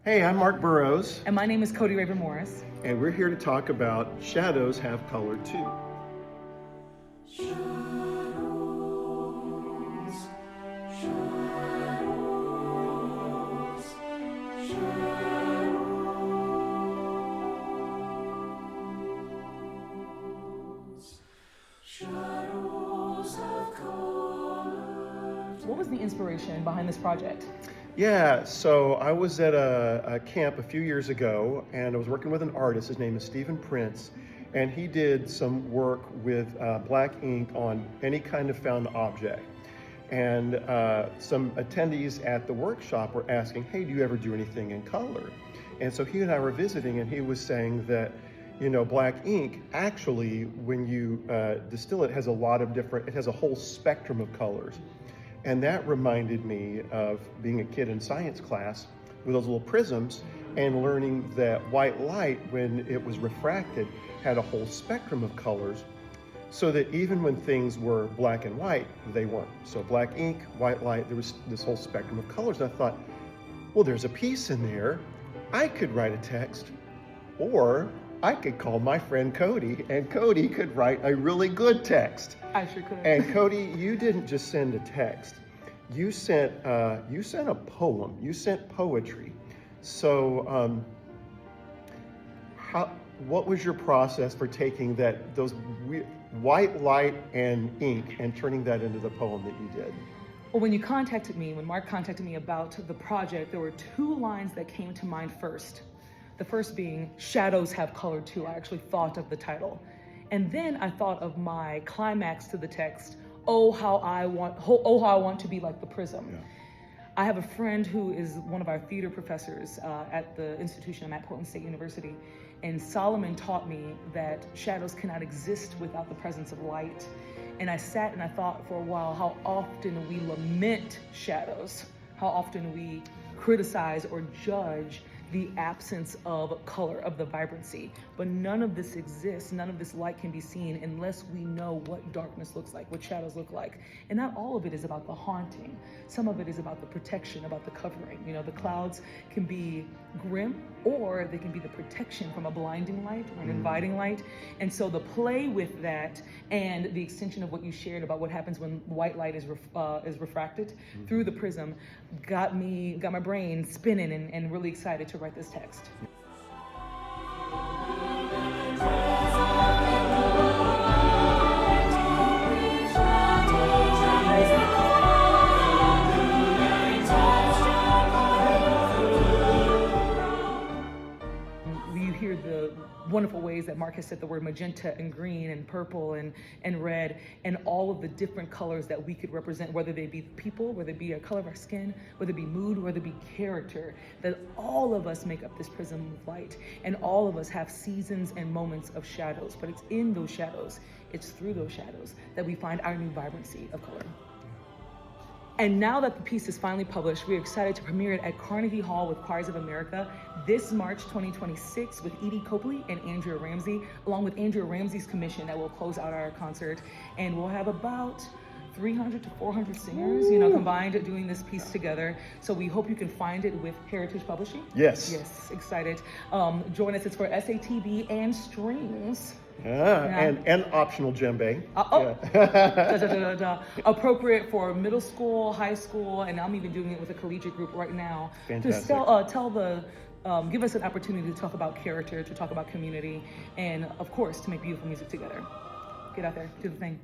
Hey, I'm Mark Burrows, And my name is Coty Morris. and we're here to talk about Shadows Have Color Too. What was the inspiration behind this project? Yeah, so I was at a camp a few years ago, and I was working with an artist. His name is Stephen Prince, and he did some work with black ink on any kind of found object. And some attendees at the workshop were asking, hey, do you ever do anything in color? And so he and I were visiting, and he was saying that, you know, black ink actually, when you distill it, has a lot of different, it has a whole spectrum of colors. And that reminded me of being a kid in science class with those little prisms and learning that white light, when it was refracted, had a whole spectrum of colors, so that even when things were black and white, they weren't. So black ink, white light, there was this whole spectrum of colors. And I thought, well, there's a piece in there. I could write a text, or I could call my friend Coty, and Coty could write a really good text. I sure could. And Coty, you didn't just send a text. You sent a poem. You sent poetry. So, what was your process for taking those white light and ink and turning that into the poem that you did? Well, when Mark contacted me about the project, there were two lines that came to mind first. The first being, shadows have color too. I actually thought of the title. And then I thought of my climax to the text, oh, how I want to be like the prism. Yeah. I have a friend who is one of our theater professors at the institution. I'm at Portland State University. And Solomon taught me that shadows cannot exist without the presence of light. And I sat and I thought for a while how often we lament shadows, how often we criticize or judge the absence of color, of the vibrancy. But none of this exists, none of this light can be seen unless we know what darkness looks like, what shadows look like. And not all of it is about the haunting. Some of it is about the protection, about the covering. You know, the clouds can be grim, or they can be the protection from a blinding light or an inviting light. And so the play with that and the extension of what you shared about what happens when white light is refracted through the prism got my brain spinning and really excited to write this text. You hear the wonderful ways that Mark has said the word magenta and green and purple and red, and all of the different colors that we could represent, whether they be people, whether it be a color of our skin, whether it be mood, whether it be character, that all of us make up this prism of light, and all of us have seasons and moments of shadows, but it's in those shadows, it's through those shadows that we find our new vibrancy of color. And now that the piece is finally published, we're excited to premiere it at Carnegie Hall with Choirs of America this March 2026 with Edie Copley and Andrea Ramsey, along with Andrea Ramsey's commission that will close out our concert. And we'll have about 300 to 400 singers, combined doing this piece together. So we hope you can find it with Heritage Publishing. Yes. Yes, excited. Join us. It's for SATB and strings. And optional djembe. Appropriate for middle school, high school, and I'm even doing it with a collegiate group right now. Fantastic. To give us an opportunity to talk about character, to talk about community, and of course, to make beautiful music together. Get out there, do the thing.